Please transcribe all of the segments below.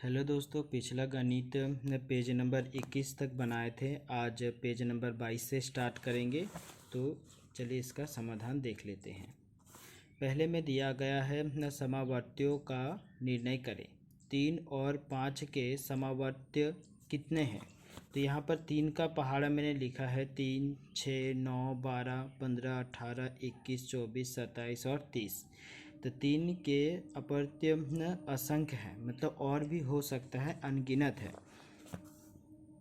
Hello दोस्तों, पिछला गणित पेज नंबर 21 तक बनाए थे। आज पेज नंबर 22 से स्टार्ट करेंगे। तो चलिए इसका समाधान देख लेते हैं। पहले में दिया गया है न समावर्तियों का निर्णय करें। 3 और 5 के समावर्त्य कितने हैं? तो यहाँ पर 3 का पहाड़ा मैंने लिखा है 3, 6, 9, 12, 15, 18, 21, 24, 27 और 30। तो 3 के अपवर्त्य असंख्य है, मतलब और भी हो सकता है, अनगिनत है।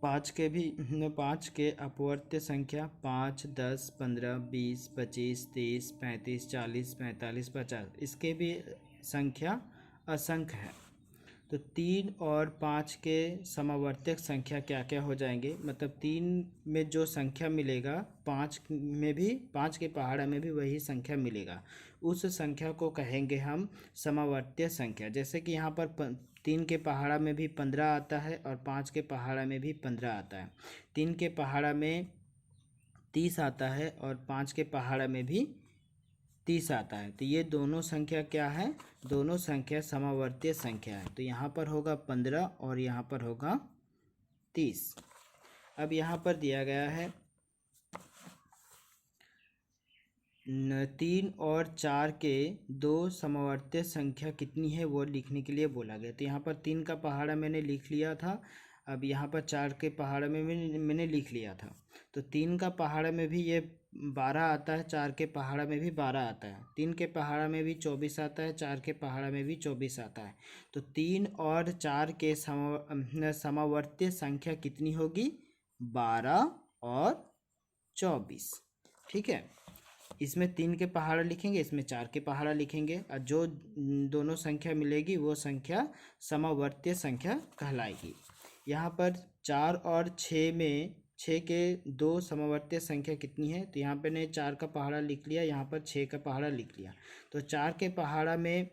5 के अपवर्त्य संख्या 5, 10, 15, 20, 25, 30, 35, 40, 45, 50, इसके भी संख्या असंख्य है। तो 3 और 5 के समावर्तक संख्या क्या क्या हो जाएंगे? मतलब 3 में जो संख्या मिलेगा 5 में भी, 5 के पहाड़ा में भी वही संख्या मिलेगा। उस संख्या को कहेंगे हम समावर्त्य संख्या। जैसे कि यहाँ पर 3 के पहाड़ा में भी 15 आता है और 5 के पहाड़ा में भी 15 आता है। 3 के पहाड़ा में 30 आता है और 5 के पहाड़ा में भी 30 आता है। तो ये दोनों संख्या क्या है? दोनों संख्या समावर्तीय संख्या है। तो यहाँ पर होगा 15 और यहाँ पर होगा 30। अब यहाँ पर दिया गया है 3 और 4 के दो समवर्तीय संख्या कितनी है वो लिखने के लिए बोला गया। तो यहाँ पर 3 का पहाड़ा मैंने लिख लिया था। अब यहाँ पर 4 के पहाड़ा में मैंने लिख लिया था। तो 3 का पहाड़ा में भी ये 12 आता है, 4 के पहाड़ा में भी 12 आता है। 3 के पहाड़ा में भी 24 आता है, 4 के पहाड़ा में भी 24 आता है। तो 3 और 4 के समवर्तीय संख्या कितनी होगी? 12 और 24। ठीक है, इसमें 3 के पहाड़ा लिखेंगे, इसमें 4 के पहाड़ा लिखेंगे और जो दोनों संख्या मिलेगी वो संख्या समवर्तीय संख्या कहलाएगी। यहाँ पर 4 और 6 में 6 के दो समवर्तीय संख्या कितनी है? तो यहाँ पे ने 4 का पहाड़ा लिख लिया, यहाँ पर 6 का पहाड़ा लिख लिया। तो 4 के पहाड़ा में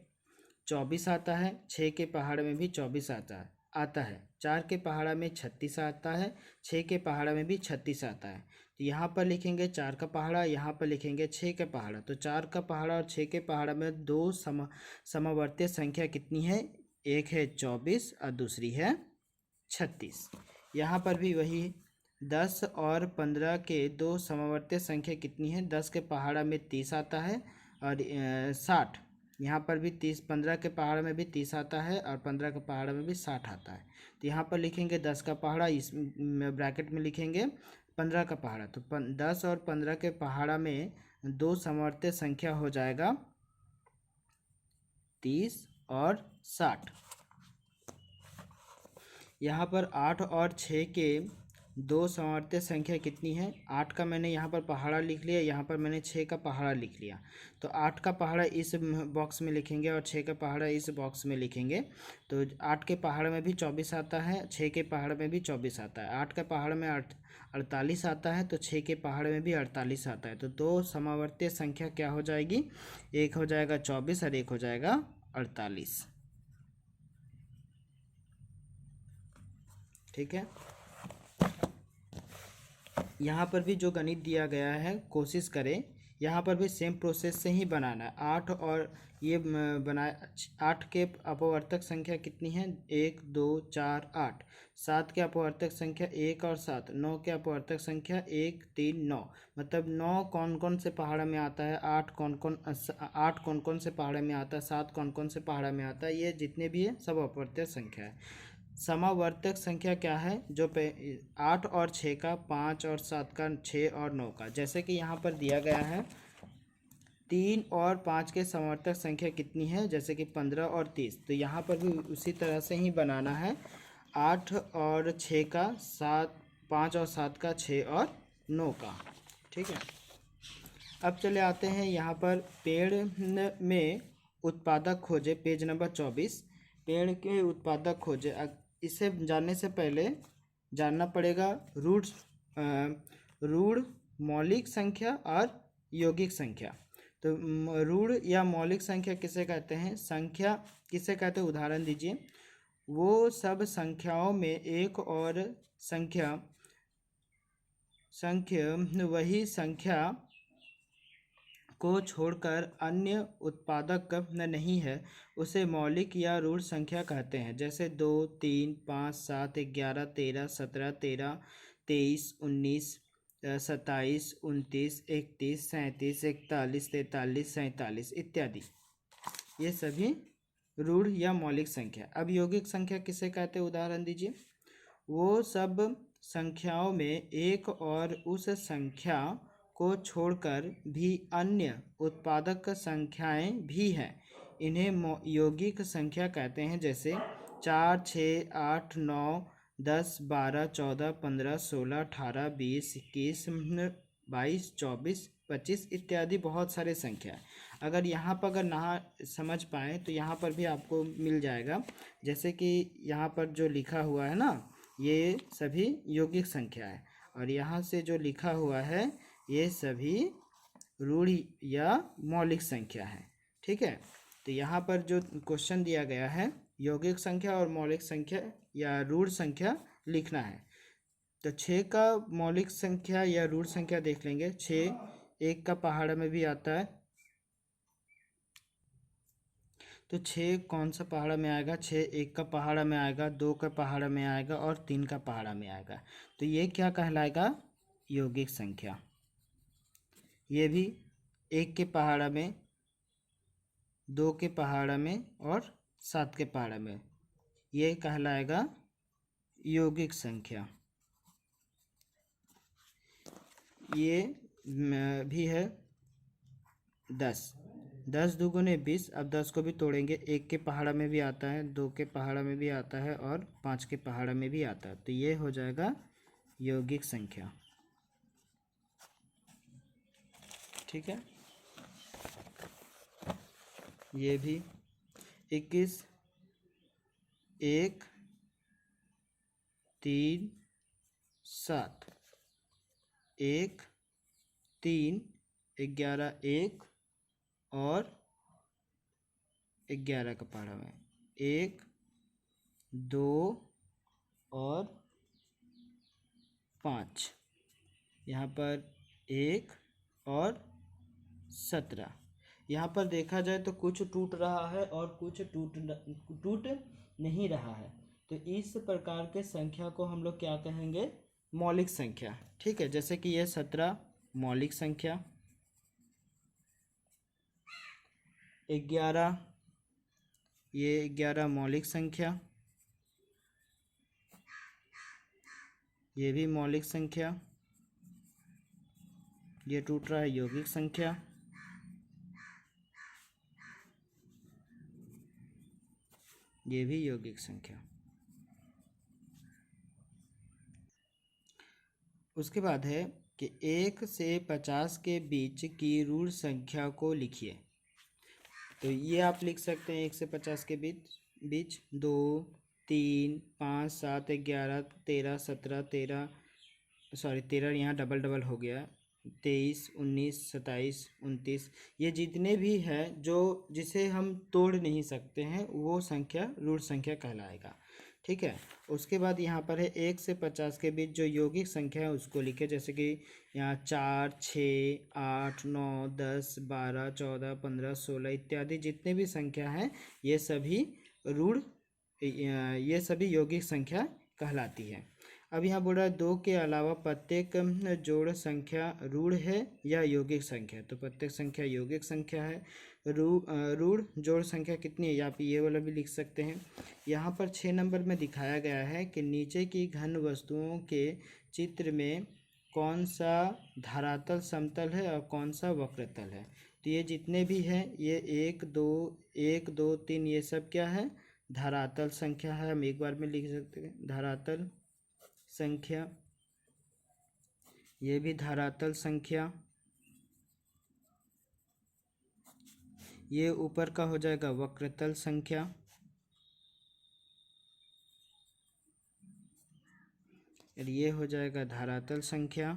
24 आता है, 6 के पहाड़ा में भी 24 आता है। 4 के पहाड़ा में 36 आता है, 6 के पहाड़ा में भी 36 आता है। तो यहाँ पर लिखेंगे 4 का पहाड़ा, यहाँ पर लिखेंगे 6 का पहाड़ा। तो 4 का पहाड़ा और 6 के पहाड़ा में दो समवर्तीय संख्या कितनी है? एक है 24 और दूसरी है 36। यहाँ पर भी वही 10 और 15 के दो समवर्तीय संख्या कितनी है? 10 के पहाड़ा में 30 आता है और 60। यहाँ पर भी 30, 15 के पहाड़ में भी 30 आता है और 15 के पहाड़ में भी 60 आता है। तो यहाँ पर लिखेंगे 10 का पहाड़ा, इस ब्रैकेट में लिखेंगे 15 का पहाड़ा। तो 10 और 15 के पहाड़ा में दो समवर्तीय संख्या हो जाएगा 30 और 60। यहाँ पर 8 और 6 के दो समवर्तीय संख्या कितनी है? 8 का मैंने यहाँ पर पहाड़ा लिख लिया, यहाँ पर मैंने 6 का पहाड़ा लिख लिया। तो 8 का पहाड़ा इस बॉक्स में लिखेंगे और 6 का पहाड़ा इस बॉक्स में लिखेंगे। तो 8 के पहाड़ में भी 24 आता है, 6 के पहाड़ में भी 24 आता है। 8 का पहाड़ में 48 आता है, तो 6 के पहाड़ में भी 48 आता है। तो दो समवर्तीय संख्या क्या हो जाएगी? एक हो जाएगा 24 और एक हो जाएगा 48। ठीक है, यहाँ पर भी जो गणित दिया गया है कोशिश करें यहाँ पर भी सेम प्रोसेस से ही बनाना है। 8 और ये बनाए 8 के अपवर्तक संख्या कितनी है? 1, 2, 4, 8। 7 के अपवर्तक संख्या 1 और 7। 9 के अपवर्तक संख्या 1, 3, 9। मतलब 9 कौन कौन से पहाड़ा में आता है, 8 कौन कौन से पहाड़े में आता है, 7 कौन कौन से पहाड़ा में आता है। ये जितने भी है सब अपवर्तक संख्या है। समावर्तक संख्या क्या है? जो 8 और 6 का, 5 और 7 का, 6 और 9 का। जैसे कि यहाँ पर दिया गया है 3 और 5 के समवर्तक संख्या कितनी है? जैसे कि 15 और 30। तो यहाँ पर भी उसी तरह से ही बनाना है। 8 और 6 का, 7, 5 और 7 का, 6 और 9 का। ठीक है, अब चले आते हैं यहाँ पर पेड़ में उत्पादक खोजे, पेज नंबर 24। पेड़ के उत्पादक खोजे। इसे जानने से पहले जानना पड़ेगा रूढ़, मौलिक संख्या और यौगिक संख्या। तो रूढ़ या मौलिक संख्या किसे कहते हैं? संख्या किसे कहते हैं? उदाहरण दीजिए। वो सब संख्याओं में एक और संख्या वही संख्या को छोड़कर अन्य उत्पादक नहीं है उसे मौलिक या रूढ़ संख्या कहते हैं। जैसे 2, 3, 5, 7, 11, 13, 17, 13, 23, 19, 27, 29, 31, 37, 41, 43, 47 इत्यादि, ये सभी रूढ़ या मौलिक संख्या। अब यौगिक संख्या किसे कहते हैं, उदाहरण दीजिए। वो सब संख्याओं में एक और उस संख्या को छोड़कर भी अन्य उत्पादक संख्याएं भी हैं, इन्हें यौगिक संख्या कहते हैं। जैसे 4, 6, 8, 9, 10, 12, 14, 15, 16, 18, 20, 21, 22, 24, 25 इत्यादि बहुत सारे संख्या। अगर यहाँ पर अगर ना समझ पाए तो यहाँ पर भी आपको मिल जाएगा। जैसे कि यहाँ पर जो लिखा हुआ है ना, ये सभी यौगिक संख्या है, और यहाँ से जो लिखा हुआ है ये सभी रूढ़ या मौलिक संख्या है। ठीक है, तो यहाँ पर जो क्वेश्चन दिया गया है यौगिक संख्या और मौलिक संख्या या रूढ़ संख्या लिखना है। तो 6 का मौलिक संख्या या रूढ़ संख्या देख लेंगे। 6 1 का पहाड़ा में भी आता है, तो 6 कौन सा पहाड़ा में आएगा, 6 1 का पहाड़ा में आएगा, 2 का पहाड़ा में आएगा और 3 का पहाड़ा में आएगा। तो ये क्या कहलाएगा, यौगिक संख्या। ये भी 1 के पहाड़ा में, 2 के पहाड़ा में और 7 के पहाड़ा में, ये कहलाएगा यौगिक संख्या। ये भी है 10, 10 दूगुने 20। अब 10 को भी तोड़ेंगे, 1 के पहाड़ा में भी आता है, 2 के पहाड़ा में भी आता है और 5 के पहाड़ा में भी आता है। तो ये हो जाएगा यौगिक संख्या। ठीक है, ये भी 21, 1, 3, 7, 1, 3, 11, 1 और 11 का पहाड़ा में 1, 2 और 5, यहाँ पर 1 और 17। यहाँ पर देखा जाए तो कुछ टूट रहा है और कुछ टूट नहीं रहा है। तो इस प्रकार के संख्या को हम लोग क्या कहेंगे, मौलिक संख्या। ठीक है, जैसे कि ये 17 मौलिक संख्या, 11 ये 11 मौलिक संख्या, ये भी मौलिक संख्या, ये टूट रहा है यौगिक संख्या, ये भी यौगिक संख्या। उसके बाद है कि 1 से 50 के बीच की रूढ़ संख्या को लिखिए। तो ये आप लिख सकते हैं 1 से 50 के बीच 2, 3, 5, 7, 11, 13, 17, 13 यहाँ डबल डबल हो गया, 23, 19, 27, 29, ये जितने भी हैं जो जिसे हम तोड़ नहीं सकते हैं वो संख्या रूढ़ संख्या कहलाएगा। ठीक है, उसके बाद यहाँ पर है 1 से 50 के बीच जो यौगिक संख्या है उसको लिखे। जैसे कि यहाँ 4, 6, 8, 9, 10, 12, 14, 15, 16 इत्यादि जितने भी संख्या हैं ये सभी रूढ़ ये सभी यौगिक संख्या कहलाती है। अब यहाँ बोल रहा है 2 के अलावा प्रत्येक जोड़ संख्या रूढ़ है या यौगिक संख्या। तो प्रत्येक संख्या यौगिक संख्या है। रूढ़ जोड़ संख्या कितनी है, आप ये वाला भी लिख सकते हैं। यहाँ पर 6 नंबर में दिखाया गया है कि नीचे की घन वस्तुओं के चित्र में कौन सा धरातल समतल है और कौन सा वक्रतल है। तो ये जितने भी हैं ये 1, 2, 3 ये सब क्या है, धरातल संख्या है। हम एक बार में लिख सकते हैं धरातल संख्या, ये भी धरातल संख्या। ये ऊपर का हो जाएगा वक्रतल संख्या, और ये हो जाएगा धरातल संख्या।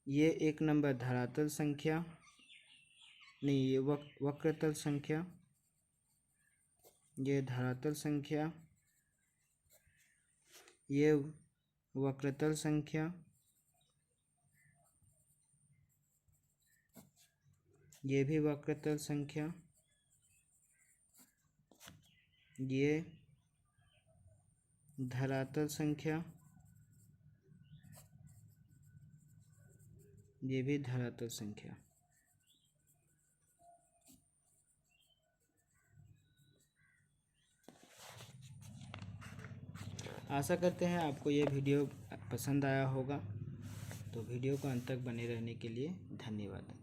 ये 1 नंबर धरातल संख्या, नहीं ये वक्रतल संख्या, ये धरातल संख्या, ये वक्रतल संख्या, ये भी वक्रतल संख्या, ये धरातल संख्या, ये भी धरातल संख्या। आशा करते हैं आपको ये वीडियो पसंद आया होगा। तो वीडियो को अंत तक बने रहने के लिए धन्यवाद।